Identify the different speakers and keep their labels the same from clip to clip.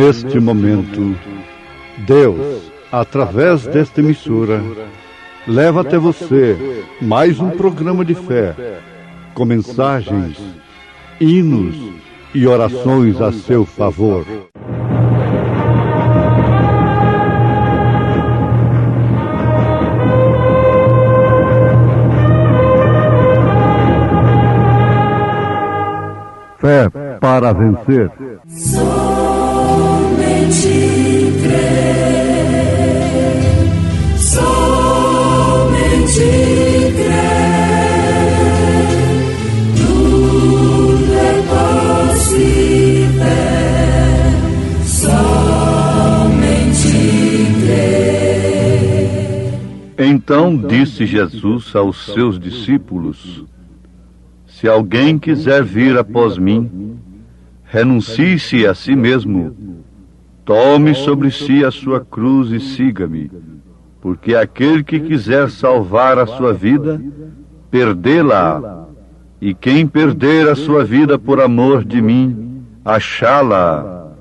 Speaker 1: neste momento, Deus, através desta emissora, leva até você mais um programa de fé, com mensagens, hinos e orações a seu favor. Fé para vencer.
Speaker 2: Somente crer, somente crer, tudo é possível, somente crer.
Speaker 3: Então disse Jesus aos seus discípulos: se alguém quiser vir após mim, renuncie-se a si mesmo, tome sobre si a sua cruz e siga-me, porque aquele que quiser salvar a sua vida, perdê-la, e quem perder a sua vida por amor de mim, achá-la.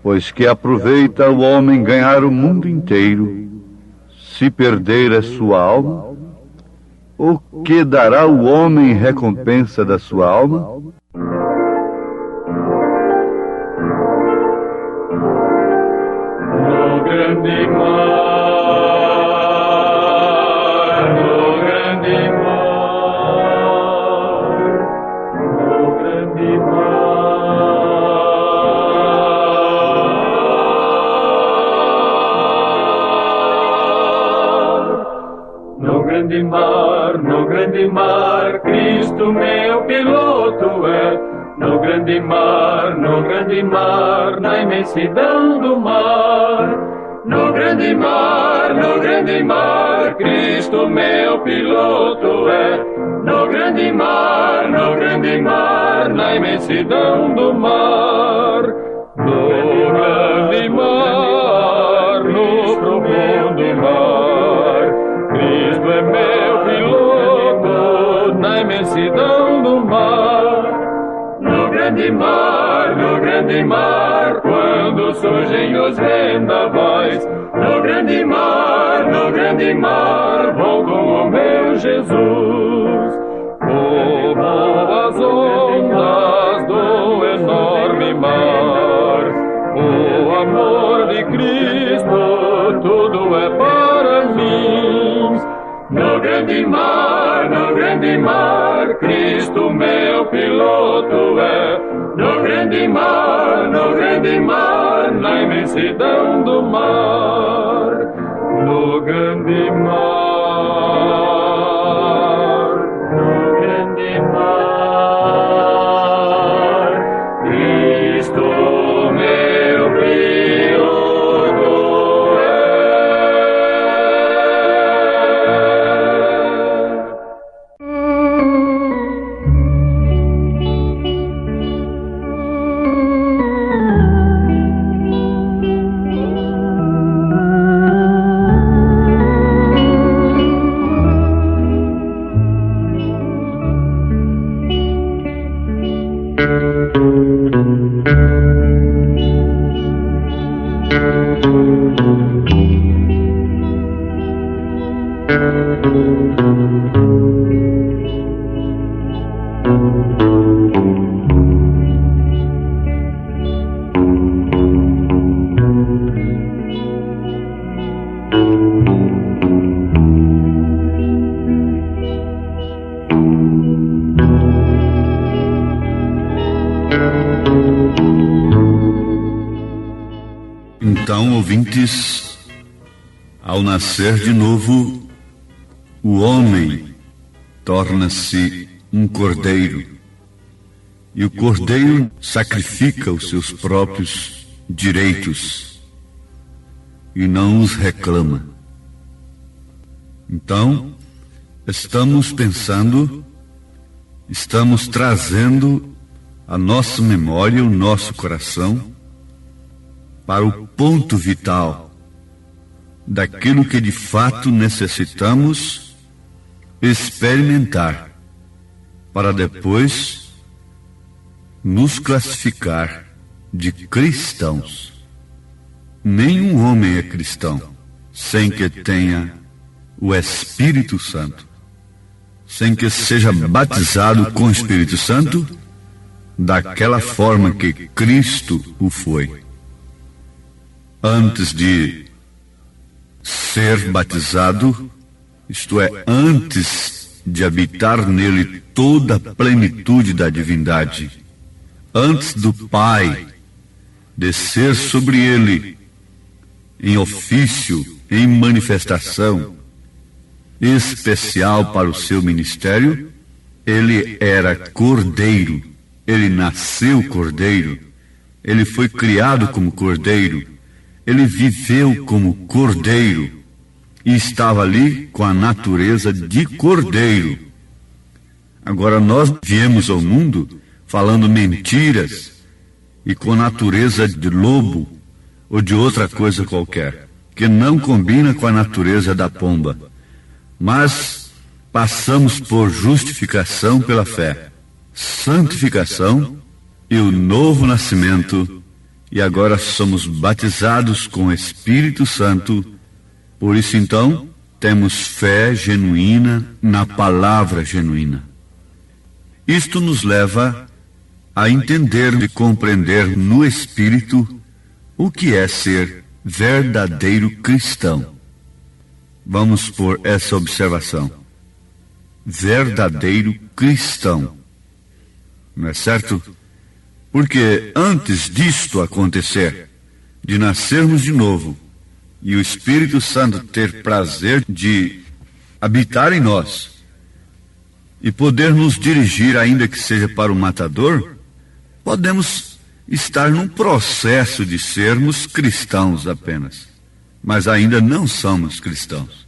Speaker 3: Pois que aproveita o homem ganhar o mundo inteiro, se perder a sua alma? O que dará o homem em recompensa da sua alma?
Speaker 4: No grande mar, no grande mar, no grande mar, no grande mar. No grande mar, Cristo meu piloto é. No grande mar, na imensidão do mar. No grande mar, Cristo meu piloto é. No grande mar, na imensidão do mar. No grande mar, no profundo mar, Cristo é meu piloto na imensidão do mar. No grande mar, quando surgem os vendavais. No grande mar, vou com o meu Jesus. Como as ondas do enorme mar, o amor de Cristo, tudo é para mim. No grande mar, Cristo meu piloto é. No grande mar, na imensidão do mar. No grande mar, Cristo meu piloto
Speaker 3: Então, ouvintes, ao nascer de novo, o homem torna-se um cordeiro. E o cordeiro sacrifica os seus próprios direitos e não os reclama. Então, estamos pensando, estamos trazendo a nossa memória, o nosso coração, para o ponto vital daquilo que de fato necessitamos experimentar, para depois nos classificar de cristãos. nenhum homem é cristão sem que tenha o Espírito Santo, sem que seja batizado com o Espírito Santo daquela forma que Cristo o foi. Antes de ser batizado, isto é, antes de habitar nele toda a plenitude da divindade, antes do Pai descer sobre ele em ofício, em manifestação especial para o seu ministério, ele era cordeiro, ele nasceu cordeiro, ele foi criado como cordeiro, ele viveu como cordeiro e estava ali com a natureza de cordeiro. Agora nós viemos ao mundo falando mentiras e com natureza de lobo ou de outra coisa qualquer, que não combina com a natureza da pomba. Mas passamos por justificação pela fé, santificação e o novo nascimento, e agora somos batizados com o Espírito Santo. Por isso então temos fé genuína na palavra genuína. Isto nos leva a entender e compreender no Espírito o que é ser verdadeiro cristão. Vamos por essa observação. Verdadeiro cristão. Não é certo? Porque antes disto acontecer, de nascermos de novo, e o Espírito Santo ter prazer de habitar em nós, e poder nos dirigir, ainda que seja para o matador, podemos estar num processo de sermos cristãos apenas, mas ainda não somos cristãos.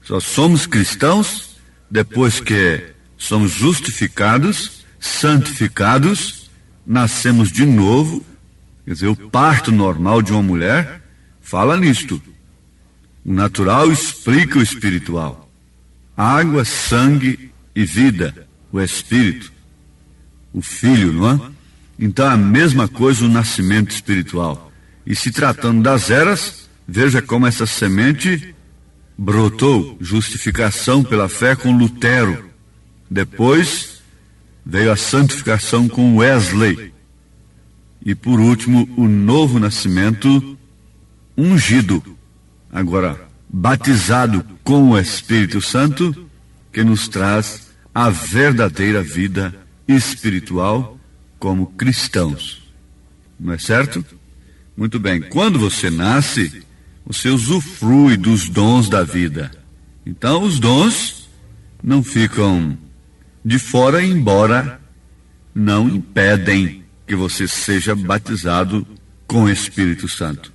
Speaker 3: Só somos cristãos depois que somos justificados, santificados, nascemos de novo. Quer dizer, o parto normal de uma mulher fala nisto. O natural explica o espiritual. Água, sangue e vida, o Espírito, o Filho, não é? Então a mesma coisa o nascimento espiritual. E se tratando das eras, veja como essa semente brotou. Justificação pela fé com Lutero. Depois veio a santificação com Wesley. E por último, o novo nascimento ungido. Agora, batizado com o Espírito Santo, que nos traz a verdadeira vida espiritual como cristãos. Não é certo? Muito bem. Quando você nasce, você usufrui dos dons da vida. Então, os dons não ficam de fora, embora não impedem que você seja batizado com o Espírito Santo.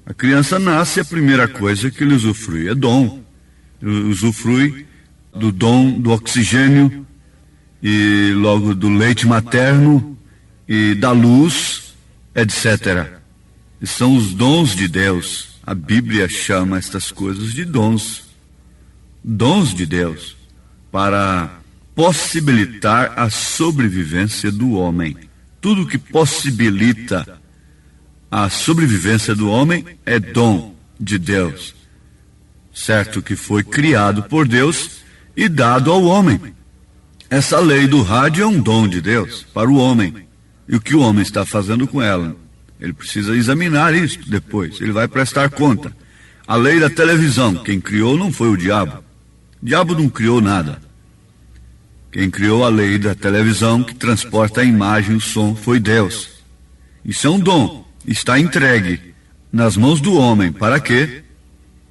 Speaker 3: A criança nasce, a primeira coisa que ele usufrui é dom. Ele usufrui do dom do oxigênio, e logo do leite materno, e da luz, etc. E são os dons de Deus. A Bíblia chama estas coisas de dons. Dons de Deus, para possibilitar a sobrevivência do homem. Tudo que possibilita a sobrevivência do homem é dom de Deus. Certo que foi criado por Deus e dado ao homem. Essa lei do rádio é um dom de Deus para o homem. E o que o homem está fazendo com ela? Ele precisa examinar isso depois. Ele vai prestar conta. A lei da televisão, quem criou não foi o diabo. O diabo não criou nada. Quem criou a lei da televisão, que transporta a imagem e o som, foi Deus. Isso é um dom. Está entregue nas mãos do homem. Para quê?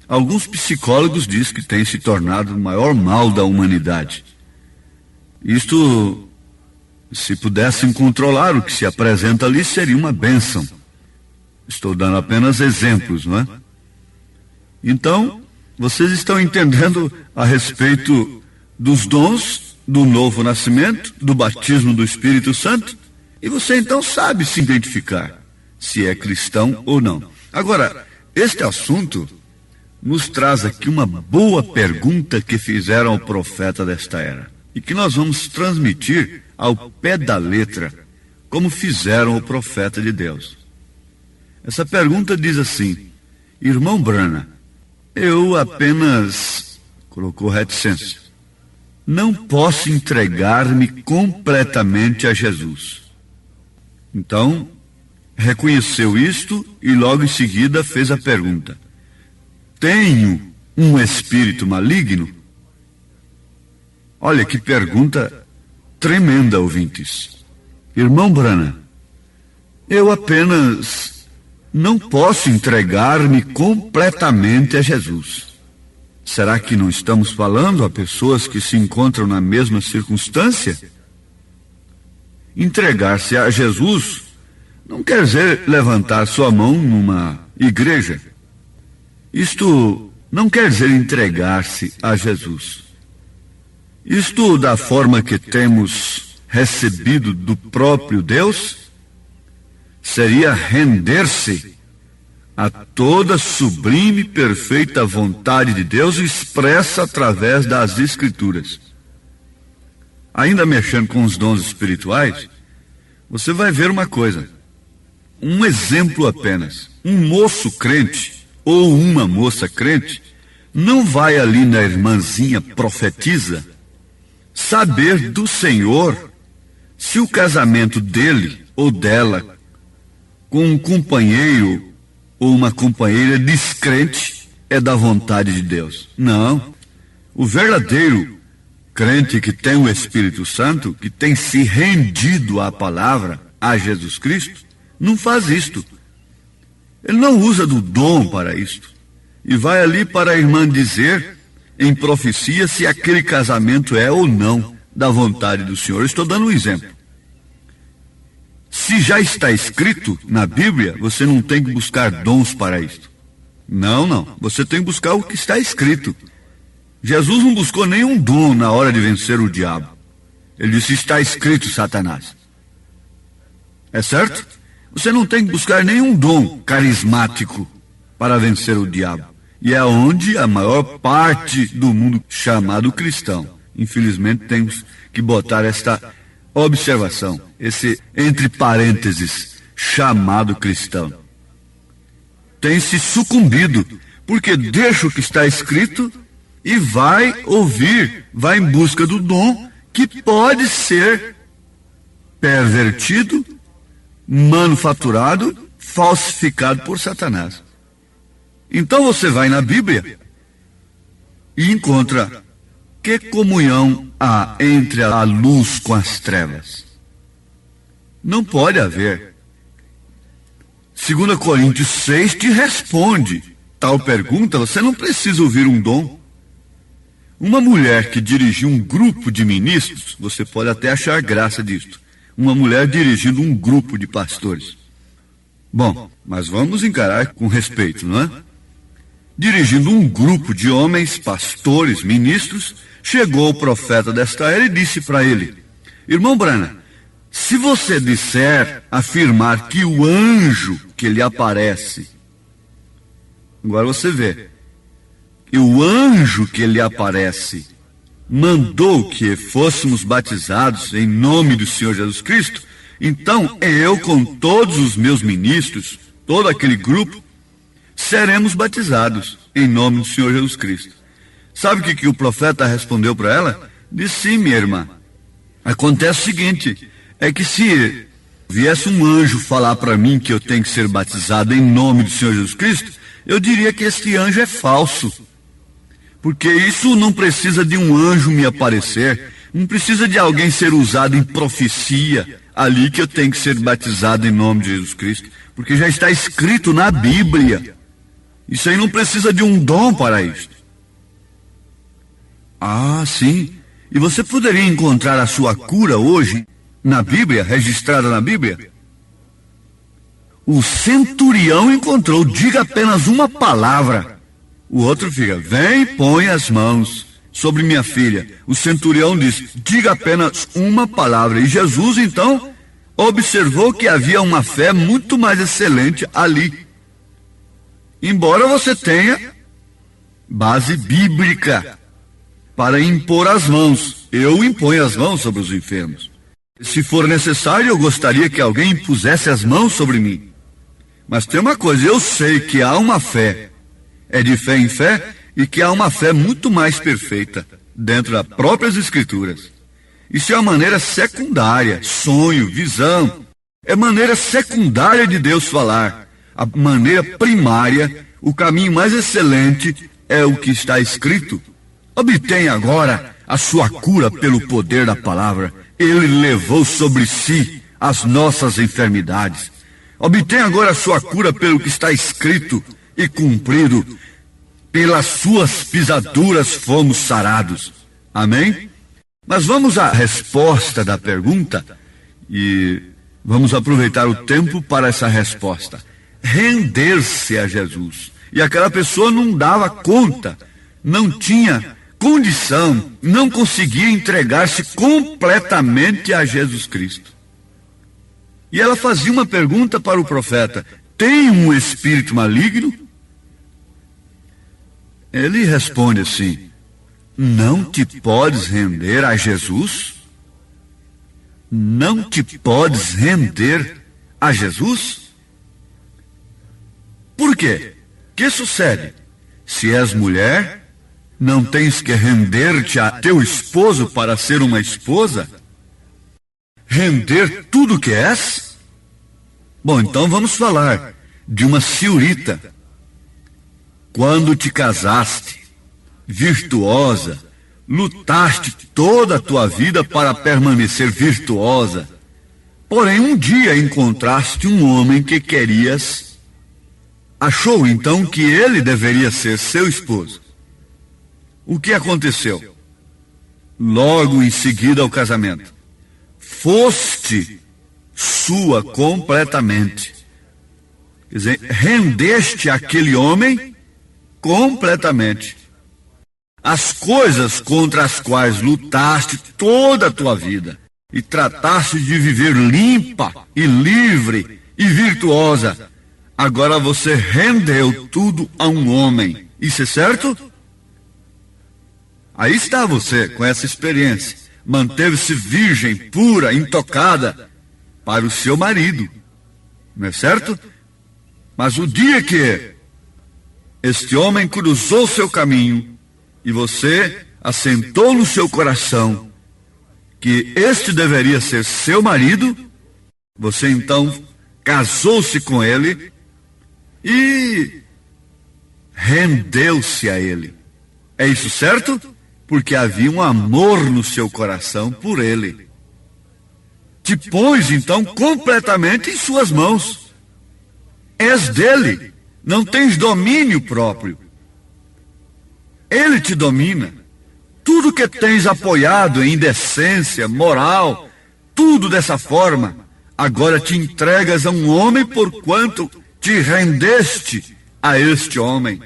Speaker 3: Alguns psicólogos dizem que tem se tornado o maior mal da humanidade. Isto, se pudessem controlar o que se apresenta ali, seria uma bênção. Estou dando apenas exemplos, não é? Então, vocês estão entendendo a respeito dos dons, do novo nascimento, do batismo do Espírito Santo, e você então sabe se identificar, se é cristão ou não. Agora, este assunto nos traz aqui uma boa pergunta que fizeram ao profeta desta era, e que nós vamos transmitir ao pé da letra, como fizeram o profeta de Deus. Essa pergunta diz assim: irmão Branham, eu apenas, colocou reticência, não posso entregar-me completamente a Jesus. Então, reconheceu isto e logo em seguida fez a pergunta: tenho um espírito maligno? Olha que pergunta tremenda, ouvintes. Irmão Branham, eu apenas não posso entregar-me completamente a Jesus. Será que não estamos falando a pessoas que se encontram na mesma circunstância? Entregar-se a Jesus não quer dizer levantar sua mão numa igreja. Isto não quer dizer entregar-se a Jesus. Isto, da forma que temos recebido do próprio Deus, seria render-se a toda sublime e perfeita vontade de Deus expressa através das Escrituras. Ainda mexendo com os dons espirituais, você vai ver uma coisa, um exemplo apenas. Um moço crente ou uma moça crente não vai ali na irmãzinha profetisa saber do Senhor se o casamento dele ou dela com um companheiro ou uma companheira descrente é da vontade de Deus. Não. O verdadeiro crente que tem o Espírito Santo, que tem se rendido à palavra, a Jesus Cristo, não faz isto. Ele não usa do dom para isto. E vai ali para a irmã dizer, em profecia, se aquele casamento é ou não da vontade do Senhor. Eu estou dando um exemplo. Se já está escrito na Bíblia, você não tem que buscar dons para isto. Não. Você tem que buscar o que está escrito. Jesus não buscou nenhum dom na hora de vencer o diabo. Ele disse: está escrito, Satanás. É certo? Você não tem que buscar nenhum dom carismático para vencer o diabo. E é onde a maior parte do mundo chamado cristão. Infelizmente temos que botar esta observação, esse entre parênteses, chamado cristão. Tem se sucumbido, porque deixa o que está escrito e vai ouvir, vai em busca do dom que pode ser pervertido, manufaturado, falsificado por Satanás. Então você vai na Bíblia e encontra que comunhão há entre a luz com as trevas. Não pode haver. 2 Coríntios 6 te responde tal pergunta. Você não precisa ouvir um dom. Uma mulher que dirigiu um grupo de ministros, você pode até achar graça disto, uma mulher dirigindo um grupo de pastores. Bom, mas vamos encarar com respeito, não é? Dirigindo um grupo de homens, pastores, ministros, chegou o profeta desta era e disse para ele: irmão Branham, se você disser, afirmar que o anjo que lhe aparece, agora você vê, que o anjo que lhe aparece mandou que fôssemos batizados em nome do Senhor Jesus Cristo, então eu com todos os meus ministros, todo aquele grupo, seremos batizados em nome do Senhor Jesus Cristo. Sabe o que o profeta respondeu para ela? Disse: sim, minha irmã, acontece o seguinte, é que se viesse um anjo falar para mim que eu tenho que ser batizado em nome do Senhor Jesus Cristo, eu diria que este anjo é falso, porque isso não precisa de um anjo me aparecer, não precisa de alguém ser usado em profecia ali que eu tenho que ser batizado em nome de Jesus Cristo, porque já está escrito na Bíblia. Isso aí não precisa de um dom para isso. Ah, sim. E você poderia encontrar a sua cura hoje na Bíblia, registrada na Bíblia? O centurião encontrou, diga apenas uma palavra. O outro fica: vem e põe as mãos sobre minha filha. O centurião disse: diga apenas uma palavra. E Jesus então observou que havia uma fé muito mais excelente ali. Embora você tenha base bíblica para impor as mãos. Eu imponho as mãos sobre os enfermos. Se for necessário, eu gostaria que alguém impusesse as mãos sobre mim. Mas tem uma coisa, eu sei que há uma fé, é de fé em fé, e que há uma fé muito mais perfeita dentro das próprias Escrituras. Isso é uma maneira secundária, sonho, visão. É maneira secundária de Deus falar. A maneira primária, o caminho mais excelente é o que está escrito. Obtenha agora a sua cura pelo poder da palavra. Ele levou sobre si as nossas enfermidades. Obtenha agora a sua cura pelo que está escrito e cumprido. Pelas suas pisaduras fomos sarados. Amém? Mas vamos à resposta da pergunta e vamos aproveitar o tempo para essa resposta. Render-se a Jesus. E aquela pessoa não dava conta, não tinha condição, não conseguia entregar-se completamente a Jesus Cristo. E ela fazia uma pergunta para o profeta: tem um espírito maligno? Ele responde assim: não te podes render a Jesus? Não te podes render a Jesus? Por quê? O que sucede? Se és mulher, não tens que render-te a teu esposo para ser uma esposa? Render tudo que és? Bom, então vamos falar de uma senhorita. Quando te casaste, virtuosa, lutaste toda a tua vida para permanecer virtuosa. Porém, um dia encontraste um homem que querias. Achou então que ele deveria ser seu esposo. O que aconteceu? Logo em seguida ao casamento, foste sua completamente. Quer dizer, rendeste aquele homem completamente. As coisas contra as quais lutaste toda a tua vida e trataste de viver limpa e livre e virtuosa, agora você rendeu tudo a um homem. Isso é certo? Aí está você com essa experiência. Manteve-se virgem, pura, intocada para o seu marido. Não é certo? Mas o dia que este homem cruzou seu caminho e você assentou no seu coração que este deveria ser seu marido, você então casou-se com ele e rendeu-se a ele. É isso certo? Porque havia um amor no seu coração por ele. Te pôs então completamente em suas mãos. És dele, não tens domínio próprio. Ele te domina. Tudo que tens apoiado em decência, moral, tudo dessa forma, agora te entregas a um homem porquanto te rendeste a este homem.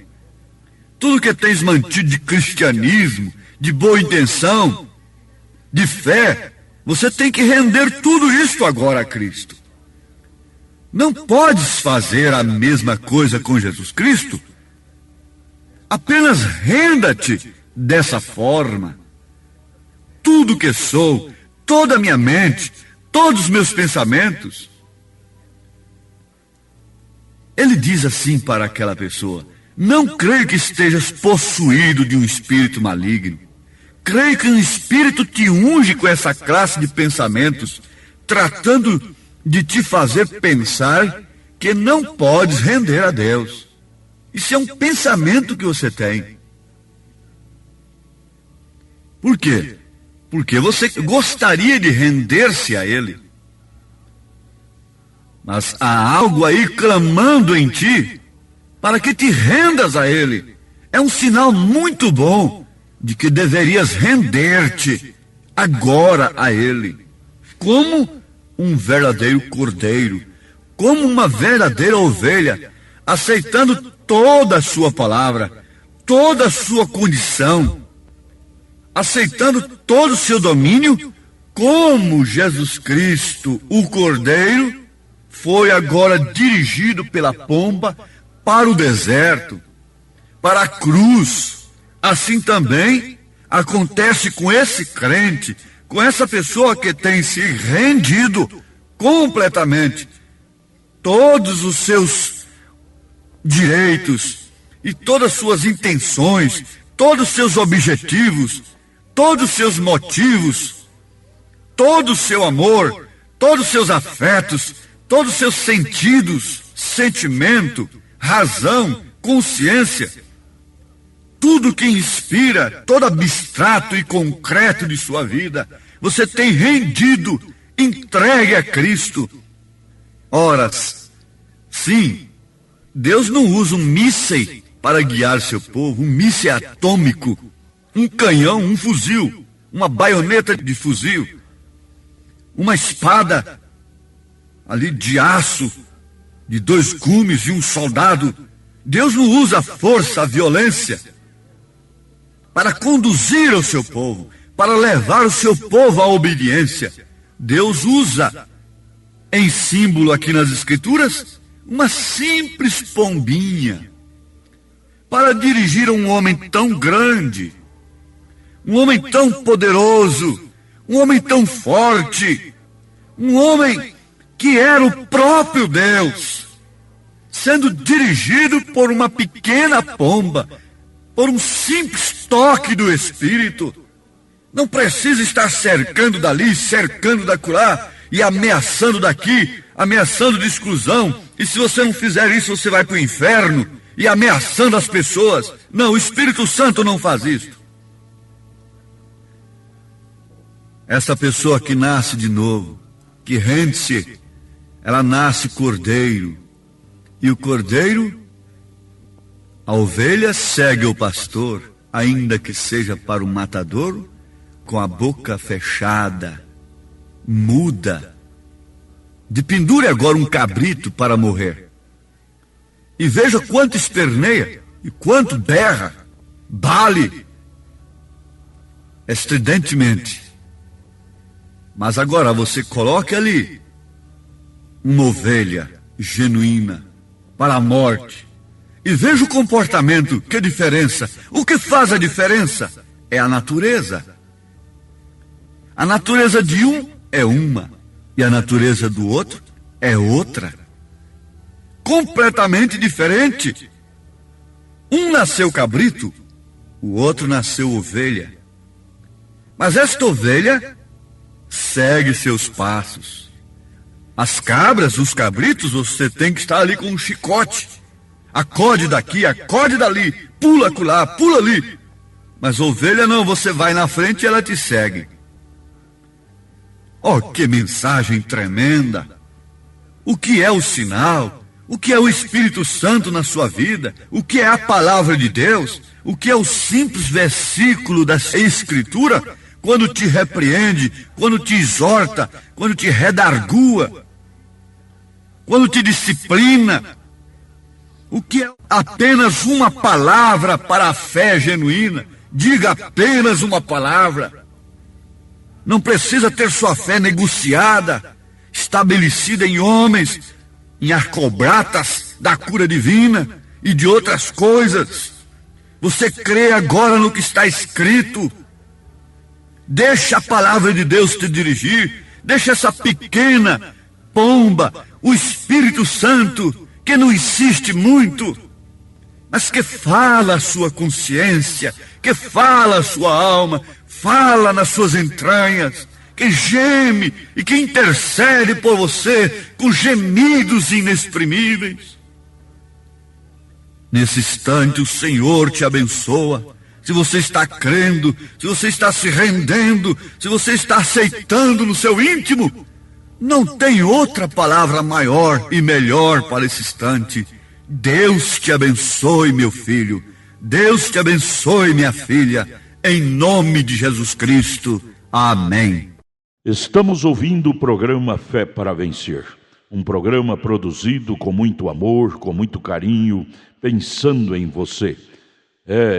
Speaker 3: Tudo que tens mantido de cristianismo, de boa intenção, de fé, você tem que render tudo isso agora a Cristo. Não podes fazer a mesma coisa com Jesus Cristo. Apenas renda-te dessa forma. Tudo que sou, toda a minha mente, todos os meus pensamentos. Ele diz assim para aquela pessoa: não creio que estejas possuído de um espírito maligno. Creio que um espírito te unge com essa classe de pensamentos, tratando de te fazer pensar que não podes render a Deus. Isso é um pensamento que você tem. Por quê? Porque você gostaria de render-se a Ele. Mas há algo aí clamando em ti para que te rendas a Ele. É um sinal muito bom de que deverias render-te agora a Ele, como um verdadeiro cordeiro, como uma verdadeira ovelha, aceitando toda a sua palavra, toda a sua condição, aceitando todo o seu domínio, como Jesus Cristo, o Cordeiro, foi agora dirigido pela pomba para o deserto, para a cruz. Assim também acontece com esse crente, com essa pessoa que tem se rendido completamente
Speaker 5: todos os seus direitos e todas as suas intenções, todos os seus objetivos, todos os seus motivos, todo o seu amor, todos os seus afetos, todos os seus sentidos, sentimento, razão, consciência, tudo que inspira, todo abstrato e concreto de sua vida, você tem rendido, entregue a Cristo. Ora, sim, Deus não usa um míssil para guiar seu povo, um míssil atômico, um canhão, um fuzil, uma baioneta de fuzil, uma espada ali de aço, de 2 gumes e um soldado. Deus não usa a força, a violência para conduzir o seu povo, para levar o seu povo à obediência. Deus usa, em símbolo aqui nas Escrituras, uma simples pombinha para dirigir um homem tão grande, um homem tão poderoso, um homem tão forte, um homem que era o próprio Deus, sendo dirigido por uma pequena pomba, por um simples toque do Espírito. Não precisa estar cercando dali, cercando dacolá e ameaçando daqui, ameaçando de exclusão. E se você não fizer isso, você vai para o inferno, e ameaçando as pessoas. Não, o Espírito Santo não faz isso. Essa pessoa que nasce de novo, que rende-se, ela nasce cordeiro. E o cordeiro, a ovelha segue o pastor, ainda que seja para o matadouro, com a boca fechada, muda. De pendure agora um cabrito para morrer. E veja quanto esperneia e quanto berra, bale, estridentemente. Mas agora você coloque ali uma ovelha genuína para a morte. E veja o comportamento, que diferença. O que faz a diferença é a natureza. A natureza de um é uma, e a natureza do outro é outra. Completamente diferente. Um nasceu cabrito, o outro nasceu ovelha. Mas esta ovelha segue seus passos. As cabras, os cabritos, você tem que estar ali com um chicote. Acode daqui, acode dali, pula acolá, pula ali. Mas ovelha não, você vai na frente e ela te segue. Oh, que mensagem tremenda! O que é o sinal? O que é o Espírito Santo na sua vida? O que é a palavra de Deus? O que é o simples versículo da Escritura? Quando te repreende, quando te exorta, quando te redargua, quando te disciplina. O que é apenas uma palavra para a fé genuína? Diga apenas uma palavra. Não precisa ter sua fé negociada, estabelecida em homens, em arcobratas da cura divina e de outras coisas. Você crê agora no que está escrito. Deixa a palavra de Deus te dirigir. Deixa essa pequena pomba, o Espírito Santo, que não insiste muito, mas que fala a sua consciência, que fala a sua alma, fala nas suas entranhas, que geme e que intercede por você com gemidos inexprimíveis. Nesse instante o Senhor te abençoa. Se você está crendo, se você está se rendendo, se você está aceitando no seu íntimo, não tem outra palavra maior e melhor para esse instante. Deus te abençoe, meu filho. Deus te abençoe, minha filha. Em nome de Jesus Cristo. Amém.
Speaker 6: Estamos ouvindo o programa Fé para Vencer. Um programa produzido com muito amor, com muito carinho, pensando em você.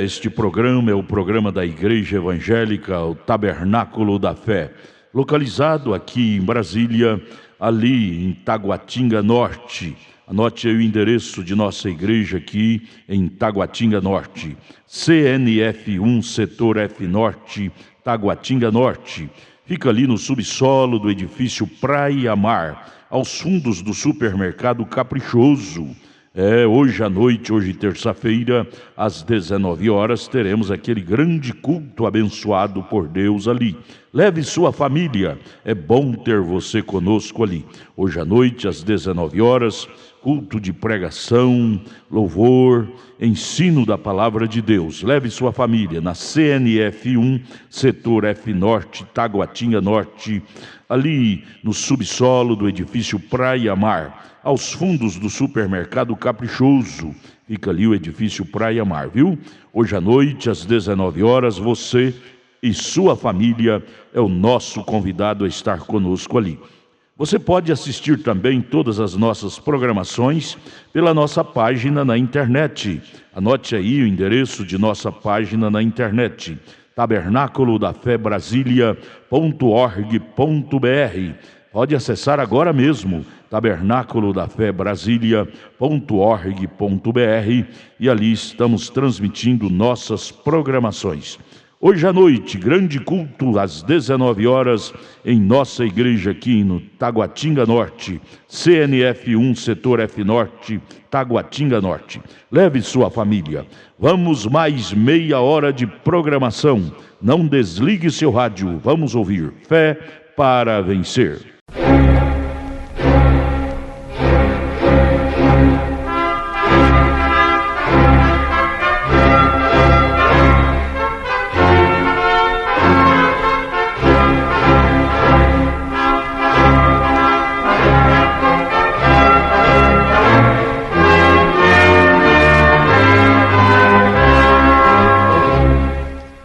Speaker 6: Este programa é o programa da Igreja Evangélica, o Tabernáculo da Fé, localizado aqui em Brasília, ali em Taguatinga Norte. Anote aí o endereço de nossa igreja aqui em Taguatinga Norte. CNF1, Setor F Norte, Taguatinga Norte. Fica ali no subsolo do edifício Praia Mar, aos fundos do supermercado Caprichoso. Hoje à noite, hoje terça-feira, às 19 horas, teremos aquele grande culto abençoado por Deus ali. Leve sua família, é bom ter você conosco ali. Hoje à noite, às 19 horas, culto de pregação, louvor, ensino da palavra de Deus. Leve sua família na CNF 1, setor F Norte, Taguatinga Norte, ali no subsolo do edifício Praia Mar, aos fundos do supermercado Caprichoso. Fica ali o edifício Praia Mar, viu? Hoje à noite, às 19 horas, você e sua família é o nosso convidado a estar conosco ali. Você pode assistir também todas as nossas programações pela nossa página na internet. Anote aí o endereço de nossa página na internet: tabernaculodafebrasilia.org.br. Pode acessar agora mesmo, tabernaculodafebrasilia.org.br, e ali estamos transmitindo nossas programações. Hoje à noite, grande culto às 19 horas em nossa igreja aqui no Taguatinga Norte, CNF 1, setor F Norte, Taguatinga Norte. Leve sua família. Vamos mais meia hora de programação. Não desligue seu rádio. Vamos ouvir Fé para Vencer.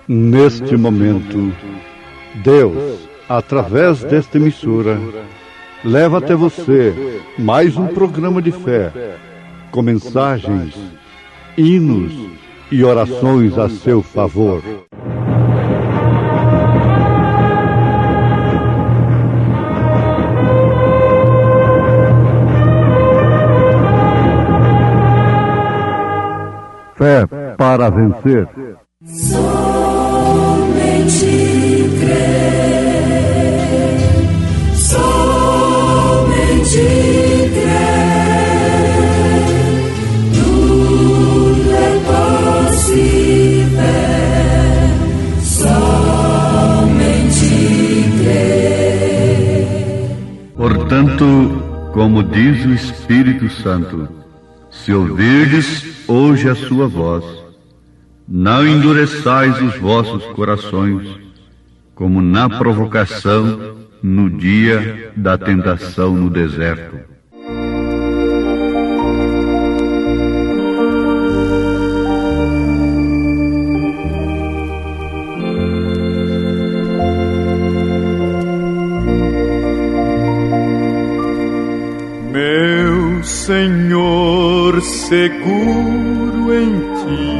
Speaker 1: Neste momento, Deus, através desta emissora, leva até você mais um programa de fé, com mensagens, hinos e orações a seu favor. Fé para vencer.
Speaker 2: Somente crer, somente crer, tudo é possível, somente crer.
Speaker 3: Portanto, como diz o Espírito Santo, se ouvirdes hoje a sua voz, não endureçais os vossos corações, como na provocação no dia da tentação no deserto.
Speaker 7: Meu Senhor, seguro em ti,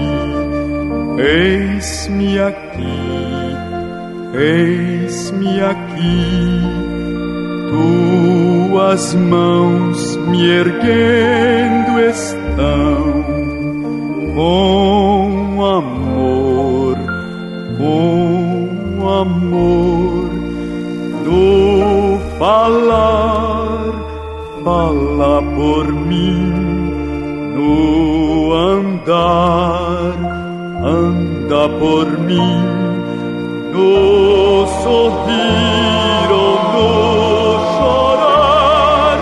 Speaker 7: eis-me aqui, tuas mãos me erguendo estão, com amor, do fala por mim, no andar, anda por mim, no sorrir ou no chorar,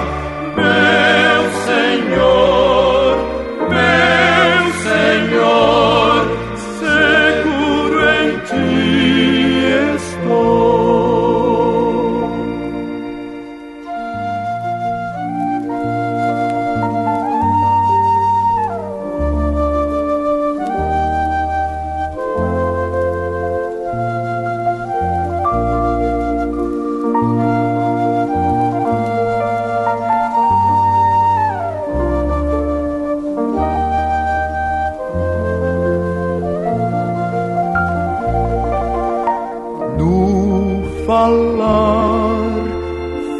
Speaker 7: meu Senhor, seguro em ti estou.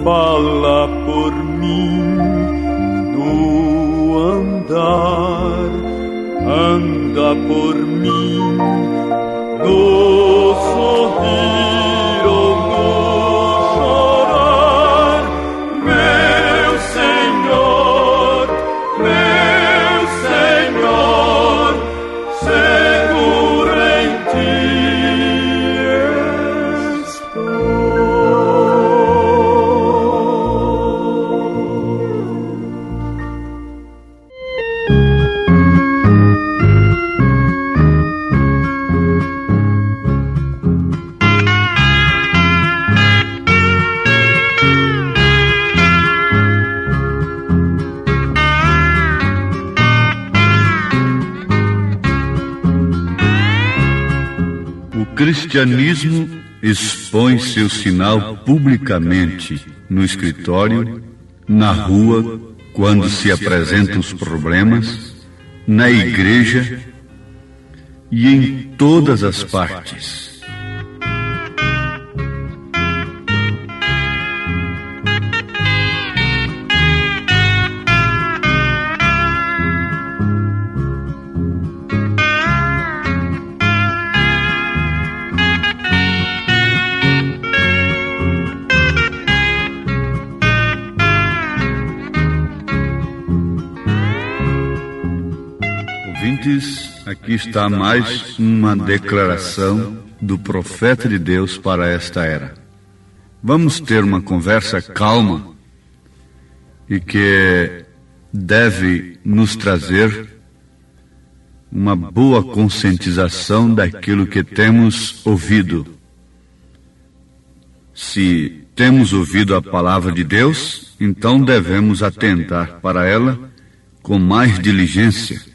Speaker 7: Fala por mim, no andar, anda por mim, no sorrir ou no
Speaker 3: cristianismo expõe seu sinal publicamente no escritório, na rua, quando se apresentam os problemas, na igreja e em todas as partes. Aqui está mais uma declaração do profeta de Deus para esta era. Vamos ter uma conversa calma e que deve nos trazer uma boa conscientização daquilo que temos ouvido. Se temos ouvido a palavra de Deus, então devemos atentar para ela com mais diligência.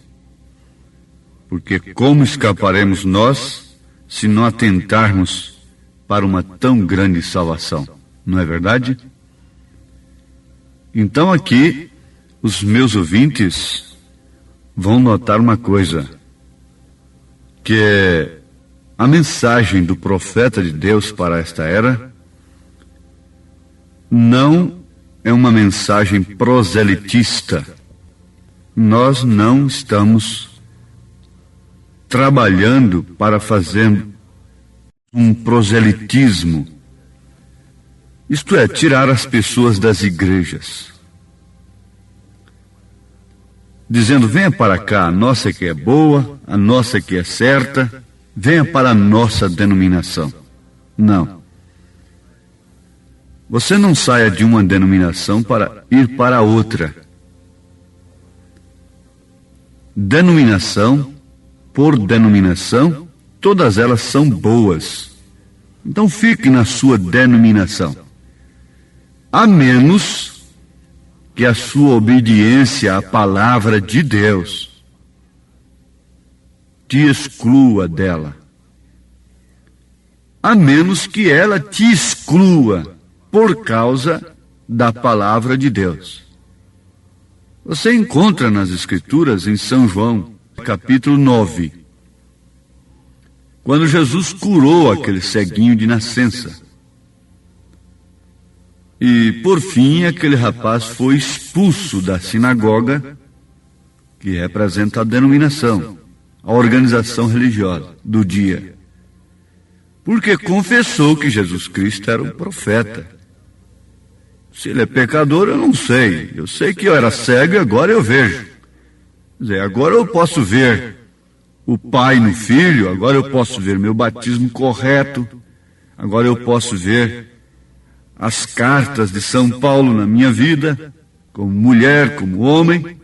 Speaker 3: Porque como escaparemos nós se não atentarmos para uma tão grande salvação? Não é verdade? Então aqui, os meus ouvintes vão notar uma coisa, que a mensagem do profeta de Deus para esta era não é uma mensagem proselitista. Nós não estamos trabalhando para fazer um proselitismo, isto é, tirar as pessoas das igrejas, dizendo: venha para cá, a nossa que é boa, a nossa que é certa, venha para a nossa denominação. Não. Você não saia de uma denominação para ir para outra. Denominação por denominação, todas elas são boas. Então fique na sua denominação. A menos que a sua obediência à palavra de Deus te exclua dela. A menos que ela te exclua por causa da palavra de Deus. Você encontra nas Escrituras, em São João, capítulo 9, quando Jesus curou aquele ceguinho de nascença. E, por fim, aquele rapaz foi expulso da sinagoga, que representa a denominação, a organização religiosa do dia, porque confessou que Jesus Cristo era um profeta. Se ele é pecador, eu não sei. Eu sei que eu era cego e agora eu vejo. Quer dizer, agora eu posso ver o Pai no Filho, agora eu posso ver meu batismo correto, agora eu posso ver as cartas de São Paulo na minha vida, como mulher, como homem.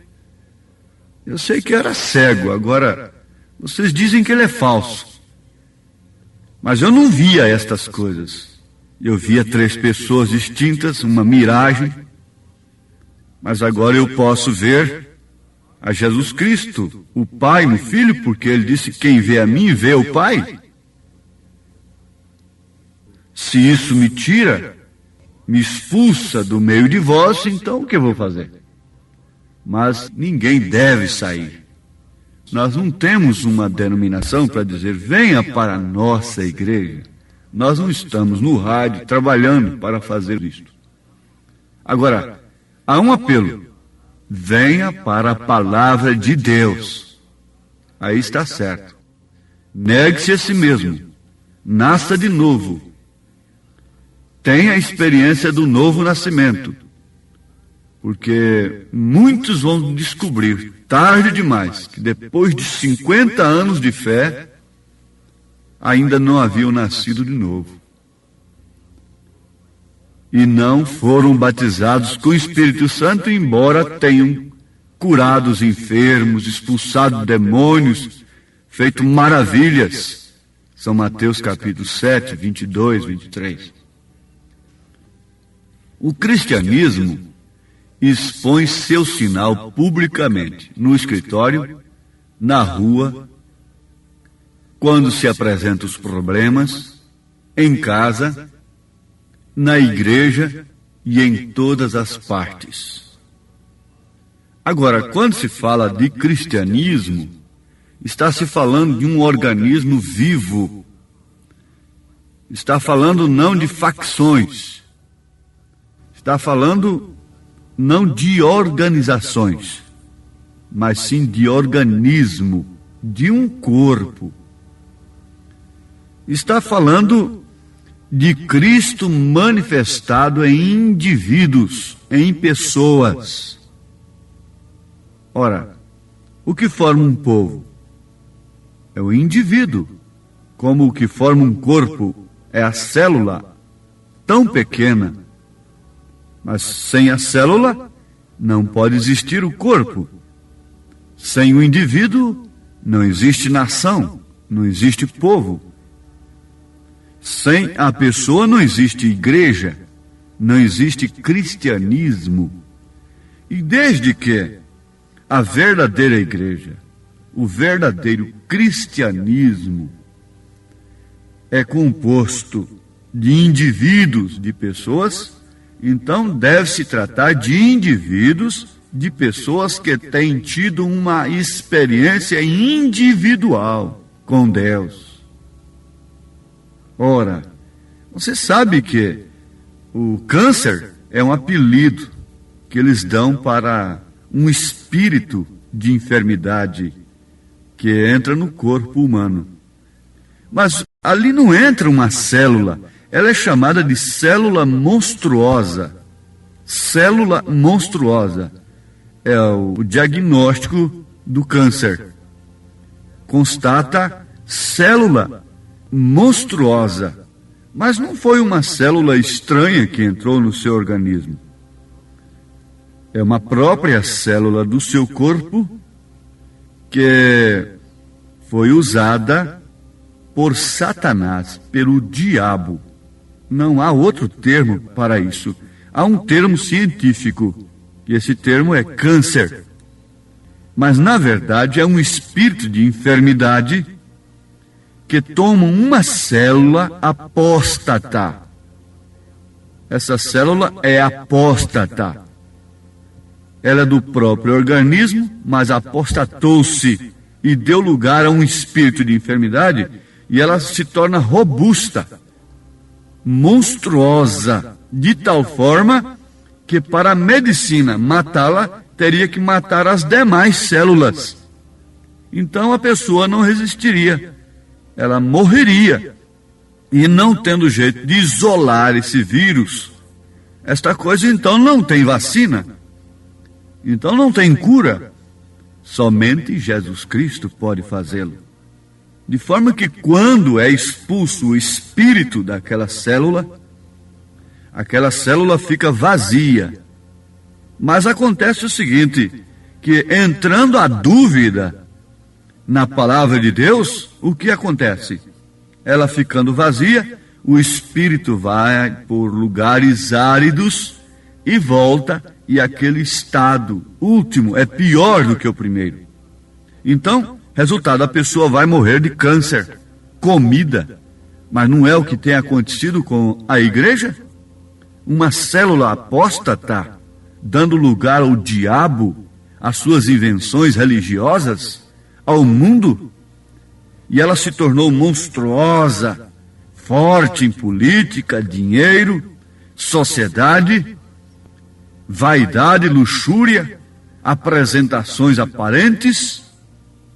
Speaker 3: Eu sei que eu era cego, agora vocês dizem que ele é falso. Mas eu não via estas coisas. Eu via 3 pessoas distintas, uma miragem, mas agora eu posso ver a Jesus Cristo, o Pai no Filho, porque ele disse: quem vê a mim, vê o Pai. Se isso me tira, me expulsa do meio de vós, então o que eu vou fazer? Mas ninguém deve sair. Nós não temos uma denominação para dizer: venha para a nossa igreja. Nós não estamos no rádio trabalhando para fazer isto. Agora, há um apelo: venha para a palavra de Deus. Aí está certo. Negue-se a si mesmo. Nasça de novo. Tenha a experiência do novo nascimento. Porque muitos vão descobrir, tarde demais, que depois de 50 anos de fé, ainda não haviam nascido de novo. E não foram batizados com o Espírito Santo, embora tenham curado os enfermos, expulsado demônios, feito maravilhas. São Mateus capítulo 7, 22, 23. O cristianismo expõe seu sinal publicamente, no escritório, na rua,
Speaker 5: quando se apresentam os problemas, em casa, na igreja e em todas as partes. Agora, quando se fala de cristianismo, está se falando de um organismo vivo. Está falando não de facções. Está falando não de organizações, mas sim de organismo, de um corpo. Está falando de Cristo manifestado em indivíduos, em pessoas. Ora, o que forma um povo? É o indivíduo, como o que forma um corpo é a célula, tão pequena. Mas sem a célula, não pode existir o corpo. Sem o indivíduo, não existe nação, não existe povo. Sem a pessoa, não existe igreja, não existe cristianismo. E desde que a verdadeira igreja, o verdadeiro cristianismo, é composto de indivíduos, de pessoas, então deve-se tratar de indivíduos, de pessoas que têm tido uma experiência individual com Deus. Ora, você sabe que o câncer é um apelido que eles dão para um espírito de enfermidade que entra no corpo humano. Mas ali não entra uma célula, ela é chamada de célula monstruosa. Célula monstruosa é o diagnóstico do câncer. Constata célula monstruosa, mas não foi uma célula estranha que entrou no seu organismo. É uma própria célula do seu corpo que foi usada por Satanás, pelo diabo. Não há outro termo para isso. Há um termo científico, e esse termo é câncer. Mas, na verdade, é um espírito de enfermidade que toma uma célula apóstata. Essa célula é apóstata. Ela é do próprio organismo, mas apostatou-se e deu lugar a um espírito de enfermidade, e ela se torna robusta, monstruosa, de tal forma que para a medicina matá-la, teria que matar as demais células. Então a pessoa não resistiria, ela morreria. E não tendo jeito de isolar esse vírus, esta coisa então não tem vacina, então não tem cura. Somente Jesus Cristo pode fazê-lo. De forma que quando é expulso o espírito daquela célula, aquela célula fica vazia. Mas acontece o seguinte, que entrando a dúvida na palavra de Deus, o que acontece? Ela ficando vazia, o espírito vai por lugares áridos e volta, e aquele estado último é pior do que o primeiro. Então, resultado, a pessoa vai morrer de câncer, comida. Mas não é o que tem acontecido com a igreja? Uma célula apóstata, dando lugar ao diabo, às suas invenções religiosas, ao mundo, e ela se tornou monstruosa, forte em política, dinheiro, sociedade, vaidade, luxúria, apresentações aparentes,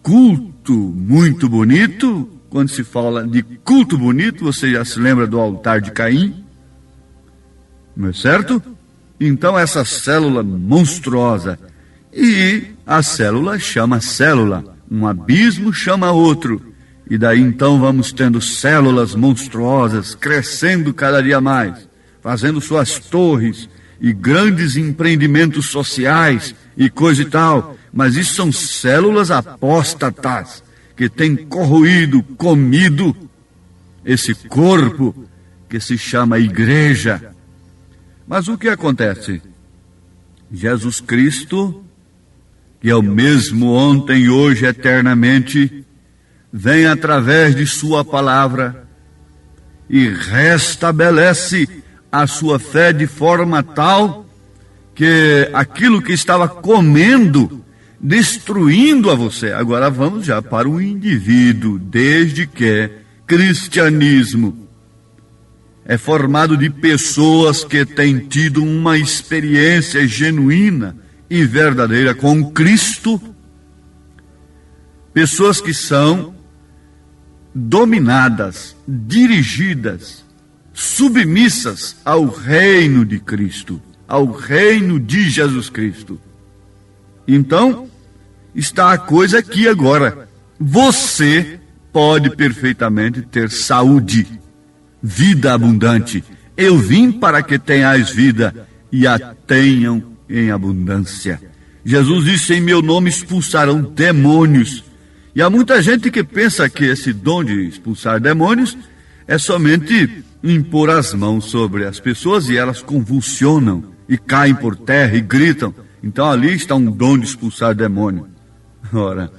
Speaker 5: culto muito bonito. Quando se fala de culto bonito, você já se lembra do altar de Caim, não é certo? Então essa célula monstruosa, e a célula chama célula, um abismo chama outro, e daí então vamos tendo células monstruosas, crescendo cada dia mais, fazendo suas torres, e grandes empreendimentos sociais, e coisa e tal, mas isso são células apóstatas, que têm corroído, comido, esse corpo, que se chama igreja. Mas o que acontece? Jesus Cristo, que é o mesmo ontem, hoje, eternamente, vem através de sua palavra e restabelece a sua fé de forma tal que aquilo que estava comendo, destruindo a você. Agora vamos já para o indivíduo, desde que cristianismo é formado de pessoas que têm tido uma experiência genuína e verdadeira com Cristo, pessoas que são dominadas, dirigidas, submissas ao reino de Cristo, ao reino de Jesus Cristo. Então, está a coisa aqui agora. Você pode perfeitamente ter saúde, vida abundante. Eu vim para que tenhais vida e a tenham em abundância. Jesus disse: em meu nome expulsarão demônios. E há muita gente que pensa que esse dom de expulsar demônios é somente impor as mãos sobre as pessoas e elas convulsionam e caem por terra e gritam. Então ali está um dom de expulsar demônio. Ora,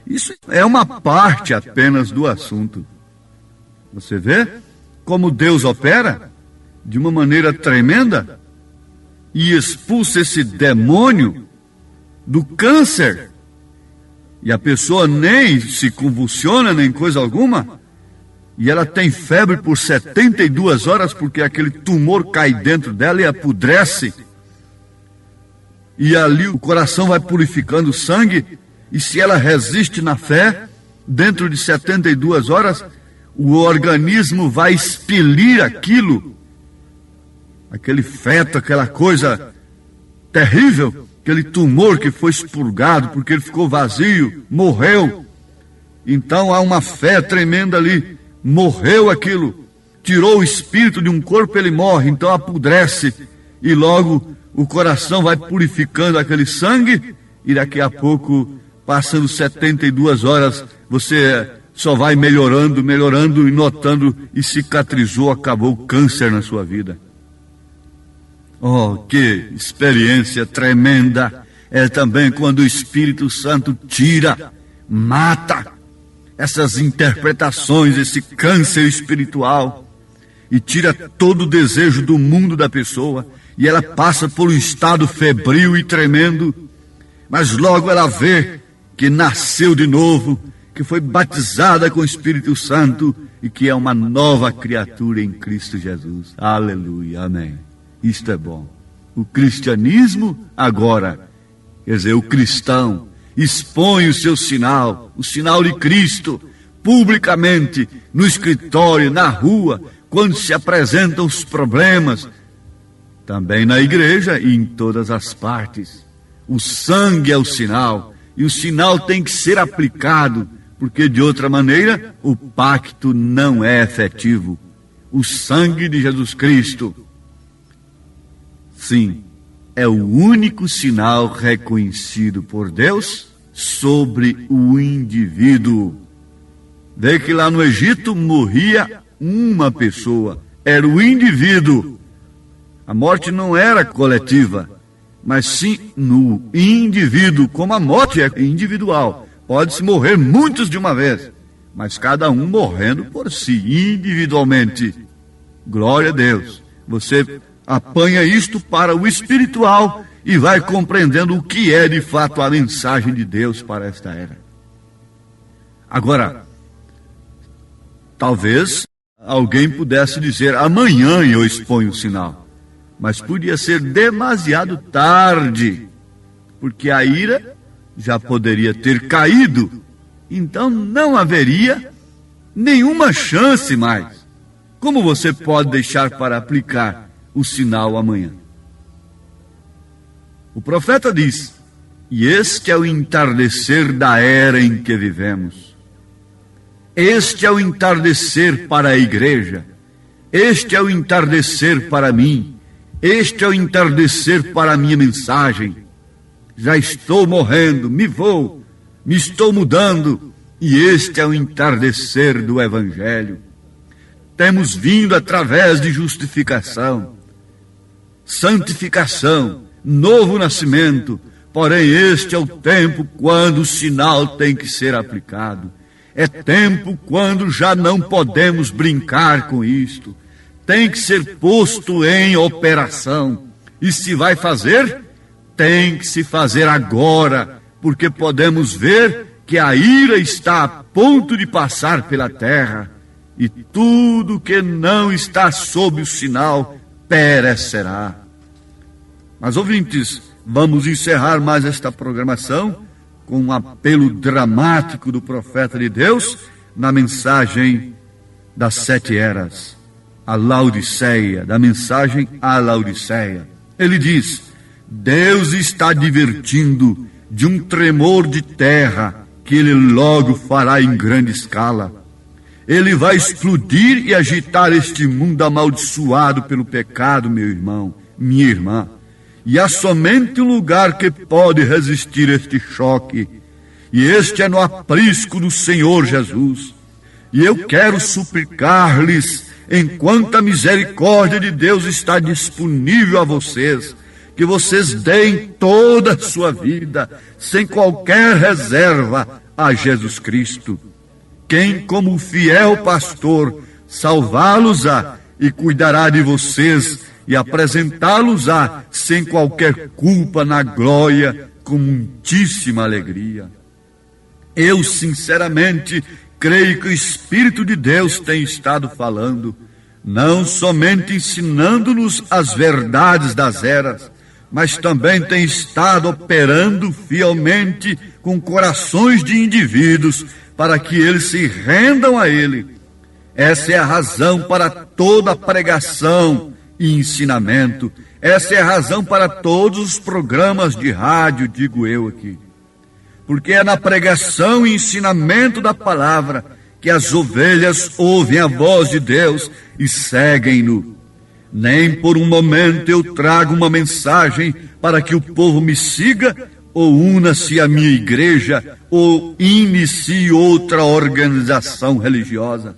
Speaker 5: isso é uma parte apenas do assunto. Você vê como Deus opera de uma maneira tremenda e expulsa esse demônio do câncer. E a pessoa nem se convulsiona, nem coisa alguma, e ela tem febre por 72 horas, porque aquele tumor cai dentro dela e apodrece. E ali o coração vai purificando o sangue, e se ela resiste na fé, dentro de 72 horas, o organismo vai expelir aquilo, aquele feto, aquela coisa terrível, aquele tumor que foi expurgado porque ele ficou vazio, morreu. Então há uma fé tremenda ali. Morreu aquilo, tirou o espírito de um corpo, ele morre, então apodrece. E logo o coração vai purificando aquele sangue, e daqui a pouco, passando 72 horas, você só vai melhorando, melhorando e notando, e cicatrizou, acabou o câncer na sua vida. Oh, que experiência tremenda é também quando o Espírito Santo tira, mata essas interpretações, esse câncer espiritual, e tira todo o desejo do mundo da pessoa, e ela passa por um estado febril e tremendo, mas logo ela vê que nasceu de novo, que foi batizada com o Espírito Santo e que é uma nova criatura em Cristo Jesus. Aleluia, amém. Isto é bom. O cristianismo agora, quer dizer, o cristão expõe o seu sinal, o sinal de Cristo, publicamente, no escritório, na rua, quando se apresentam os problemas, também na igreja e em todas as partes. O sangue é o sinal, e o sinal tem que ser aplicado, porque de outra maneira o pacto não é efetivo. O sangue de Jesus Cristo, sim, é o único sinal reconhecido por Deus sobre o indivíduo. Vê que lá no Egito morria uma pessoa, era o indivíduo. A morte não era coletiva, mas sim no indivíduo, como a morte é individual. Pode-se morrer muitos de uma vez, mas cada um morrendo por si, individualmente. Glória a Deus. Você apanha isto para o espiritual e vai compreendendo o que é de fato a mensagem de Deus para esta era. Agora, talvez alguém pudesse dizer: amanhã eu exponho o sinal. Mas podia ser demasiado tarde, porque a ira já poderia ter caído, então não haveria nenhuma chance mais. Como você pode deixar para aplicar o sinal amanhã? O profeta diz: e este é o entardecer da era em que vivemos. Este é o entardecer para a igreja. Este é o entardecer para mim. Este é o entardecer para a minha mensagem. Já estou morrendo, me vou, me estou mudando, e este é o entardecer do Evangelho. Temos vindo através de justificação, santificação, novo nascimento, porém este é o tempo quando o sinal tem que ser aplicado. É tempo quando já não podemos brincar com isto. Tem que ser posto em operação. E se vai fazer, tem que se fazer agora, porque podemos ver que a ira está a ponto de passar pela terra, e tudo que não está sob o sinal perecerá. Mas, ouvintes, vamos encerrar mais esta programação com um apelo dramático do profeta de Deus na mensagem das 7 eras, a Laodiceia, da mensagem à Laodiceia. Ele diz: Deus está advertindo de um tremor de terra que ele logo fará em grande escala. Ele vai explodir e agitar este mundo amaldiçoado pelo pecado, meu irmão, minha irmã. E há somente um lugar que pode resistir este choque, e este é no aprisco do Senhor Jesus. E eu quero suplicar-lhes, enquanto a misericórdia de Deus está disponível a vocês, que vocês deem toda a sua vida, sem qualquer reserva, a Jesus Cristo. Quem, como fiel pastor, salvá-los-á e cuidará de vocês e apresentá-los-á sem qualquer culpa na glória, com muitíssima alegria. Eu, sinceramente, creio que o Espírito de Deus tem estado falando, não somente ensinando-nos as verdades das eras, mas também tem estado operando fielmente com corações de indivíduos para que eles se rendam a Ele. Essa é a razão para toda a pregação e ensinamento. Essa é a razão para todos os programas de rádio, digo eu aqui. Porque é na pregação e ensinamento da palavra que as ovelhas ouvem a voz de Deus e seguem-no. Nem por um momento eu trago uma mensagem para que o povo me siga, ou una-se à minha igreja, ou inicie outra organização religiosa.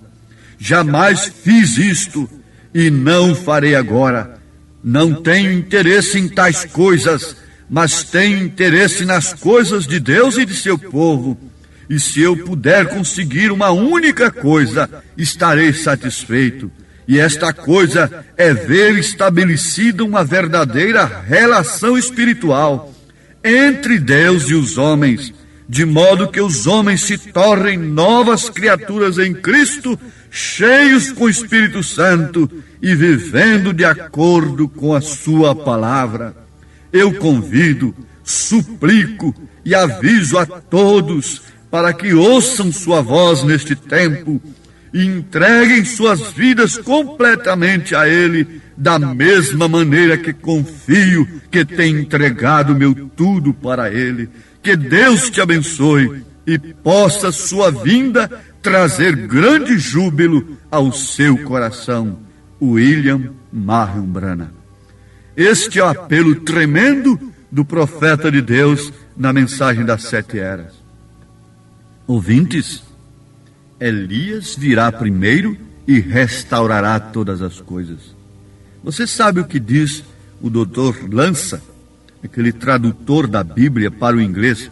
Speaker 5: Jamais fiz isto e não farei agora. Não tenho interesse em tais coisas, mas tenho interesse nas coisas de Deus e de seu povo. E se eu puder conseguir uma única coisa, estarei satisfeito. E esta coisa é ver estabelecida uma verdadeira relação espiritual entre Deus e os homens, de modo que os homens se tornem novas criaturas em Cristo, cheios com o Espírito Santo e vivendo de acordo com a sua palavra. Eu convido, suplico e aviso a todos para que ouçam sua voz neste tempo e entreguem suas vidas completamente a Ele, da mesma maneira que confio que tenho entregado meu tudo para Ele. Que Deus te abençoe e possa sua vinda trazer grande júbilo ao seu coração. William Marion Branham. Este é o apelo tremendo do profeta de Deus na mensagem das 7 eras. Ouvintes, Elias virá primeiro e restaurará todas as coisas. Você sabe o que diz o Dr. Lança, aquele tradutor da Bíblia para o inglês?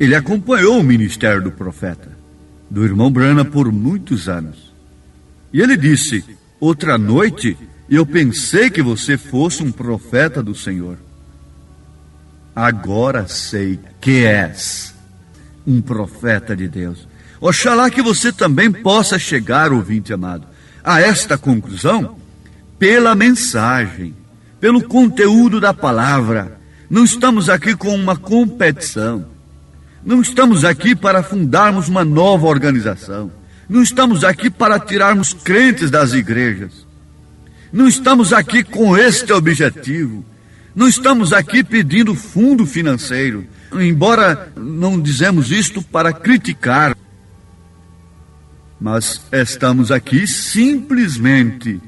Speaker 5: Ele acompanhou o ministério do profeta, do irmão Branham, por muitos anos. E ele disse: outra noite eu pensei que você fosse um profeta do Senhor. Agora sei que és um profeta de Deus. Oxalá que você também possa chegar, ouvinte amado, a esta conclusão pela mensagem, pelo conteúdo da palavra. Não estamos aqui com uma competição. Não estamos aqui para fundarmos uma nova organização. Não estamos aqui para tirarmos crentes das igrejas. Não estamos aqui com este objetivo. Não estamos aqui pedindo fundo financeiro. Embora não dizemos isto para criticar, mas estamos aqui simplesmente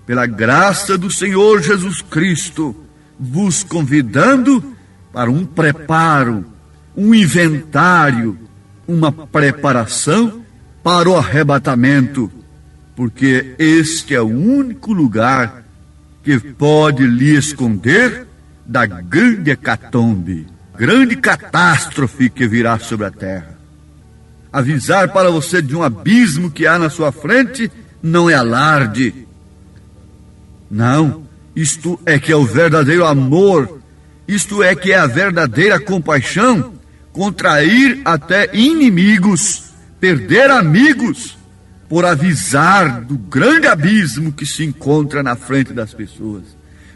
Speaker 5: pela graça do Senhor Jesus Cristo, vos convidando para um preparo, um inventário, uma preparação para o arrebatamento, porque este é o único lugar que pode lhe esconder da grande hecatombe, grande catástrofe que virá sobre a terra. Avisar para você de um abismo que há na sua frente não é alarde. Não, isto é que é o verdadeiro amor, isto é que é a verdadeira compaixão, contrair até inimigos, perder amigos, por avisar do grande abismo que se encontra na frente das pessoas.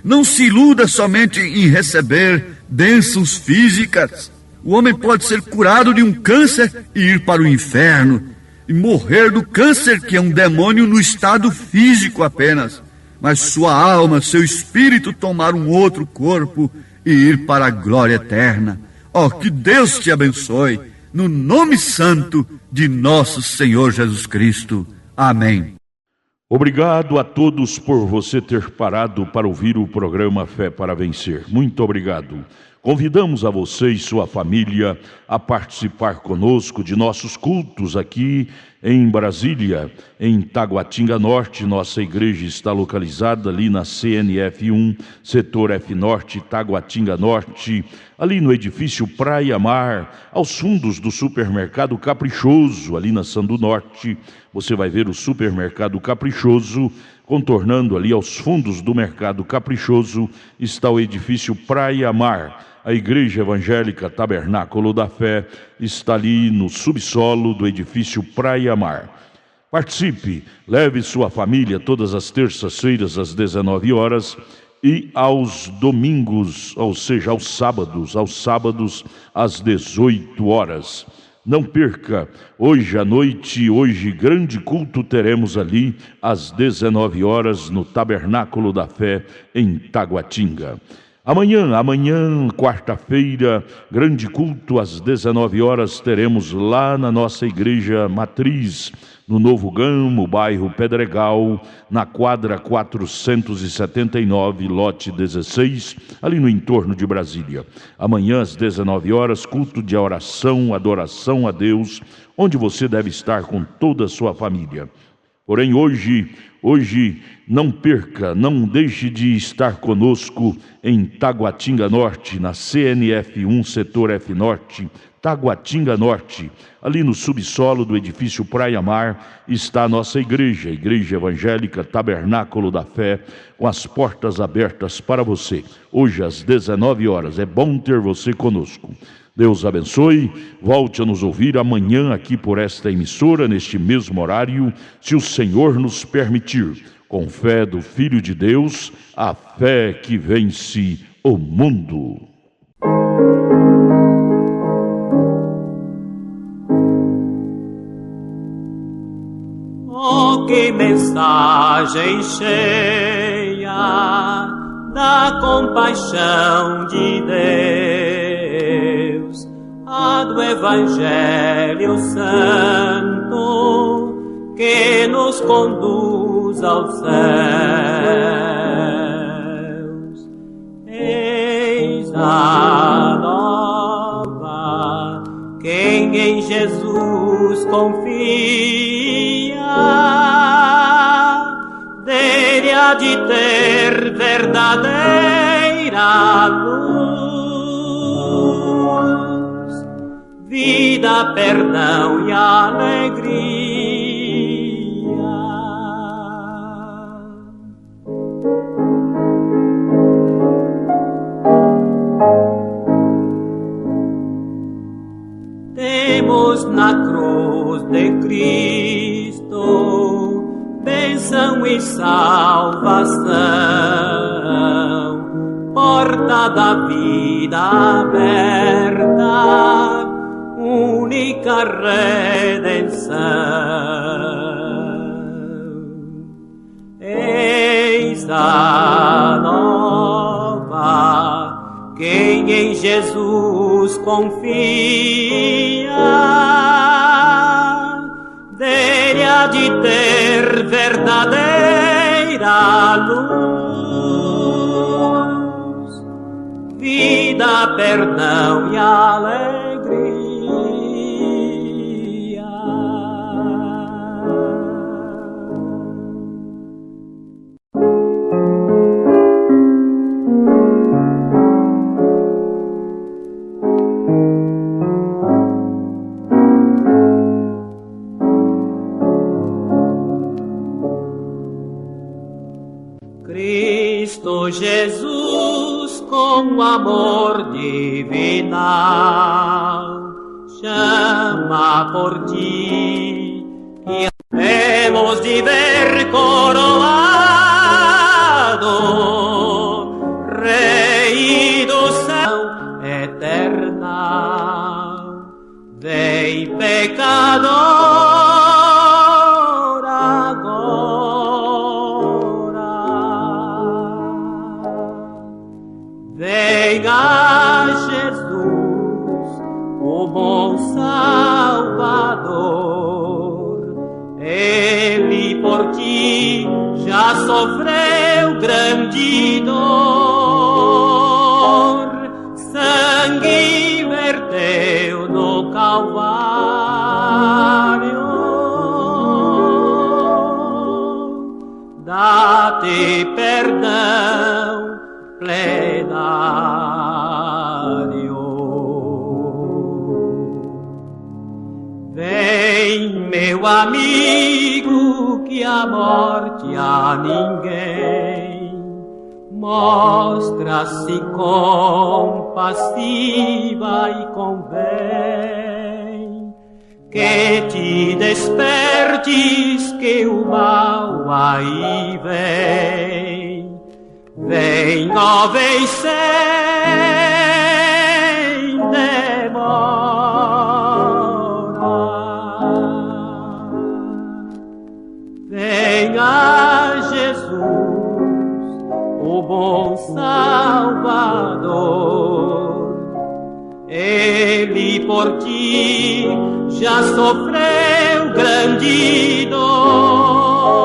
Speaker 5: Não se iluda somente em receber bênçãos físicas. O homem pode ser curado de um câncer e ir para o inferno, e morrer do câncer, que é um demônio no estado físico apenas, mas sua alma, seu espírito tomar um outro corpo e ir para a glória eterna. Oh, que Deus te abençoe, no nome santo de nosso Senhor Jesus Cristo. Amém.
Speaker 6: Obrigado a todos por você ter parado para ouvir o programa Fé para Vencer. Muito obrigado. Convidamos a você e sua família a participar conosco de nossos cultos aqui em Brasília, em Taguatinga Norte. Nossa igreja está localizada ali na CNF 1, setor F Norte, Taguatinga Norte, ali no edifício Praia Mar, aos fundos do supermercado Caprichoso, ali na Sandu Norte. Você vai ver o supermercado Caprichoso. Contornando ali aos fundos do mercado Caprichoso está o edifício Praia Mar. A Igreja Evangélica Tabernáculo da Fé está ali no subsolo do edifício Praia Mar. Participe, leve sua família todas as terças-feiras às 19 horas e aos domingos, ou seja, aos sábados às 18 horas. Não perca, hoje à noite, hoje grande culto teremos ali às 19 horas no Tabernáculo da Fé em Taguatinga. Amanhã, quarta-feira, grande culto às 19 horas teremos lá na nossa igreja matriz, no Novo Gamo, bairro Pedregal, na quadra 479, lote 16, ali no entorno de Brasília. Amanhã às 19 horas, culto de oração, adoração a Deus, onde você deve estar com toda a sua família. Porém, hoje, não perca, não deixe de estar conosco em Taguatinga Norte, na CNF 1, setor F Norte, Taguatinga Norte. Ali no subsolo do edifício Praia Mar está a nossa igreja, a Igreja Evangélica Tabernáculo da Fé, com as portas abertas para você. Hoje às 19 horas, é bom ter você conosco. Deus abençoe, volte a nos ouvir amanhã aqui por esta emissora, neste mesmo horário, se o Senhor nos permitir, com fé do Filho de Deus, a fé que vence o mundo.
Speaker 8: Oh, que mensagem cheia da compaixão de Deus, a do Evangelho Santo que nos conduz aos céus. Eis a nova, quem em Jesus confia, dele há de ter verdadeira luz, vida, perdão e alegria. Temos na cruz de Cristo bênção e salvação, porta da vida aberta, única redenção. Eis a nova, quem em Jesus confia, dele há de ter verdadeira luz, vida, perdão e alegria. Cristo Jesus, com amor divinal, chama por ti, e hemos de ver coroado, Rei do céu eterno. Vem, pecador, agora. Venha Jesus, o bom Salvador. Ele por ti já sofreu grande dor. Sangue verteu no Calvário. Dá-te perdão plenário. Vem, meu amigo, que a morte a ninguém mostra-se compassiva e convém que te despertes, que o mal aí vem. Vem, ó, vem sem demora. Venha Jesus, o bom Salvador. Ele por ti já sofreu grande dor.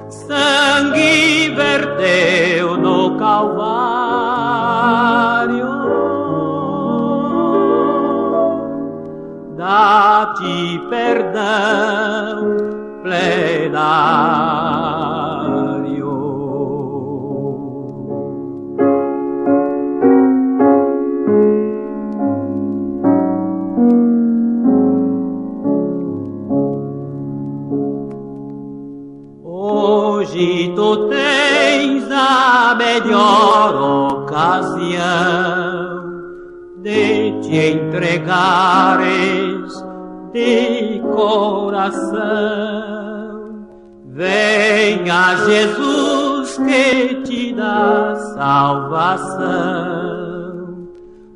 Speaker 8: Sangue verteu no Calvário. Dá-te perdão plenário. Hoje tu tens a melhor ocasião de te entregares de coração. Venha Jesus que te dá salvação.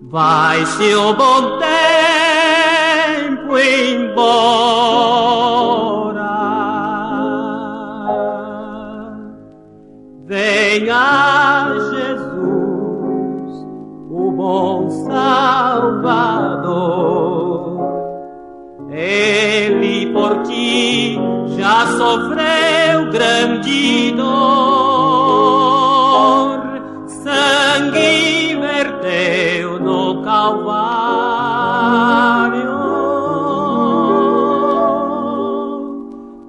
Speaker 8: Vai-se o bom tempo embora. Venha Jesus, o bom Salvador. Ele por ti já sofreu grande dor. Sangue verteu no Calvário.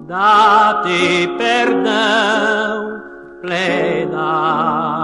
Speaker 8: Dá-te perdão plenário.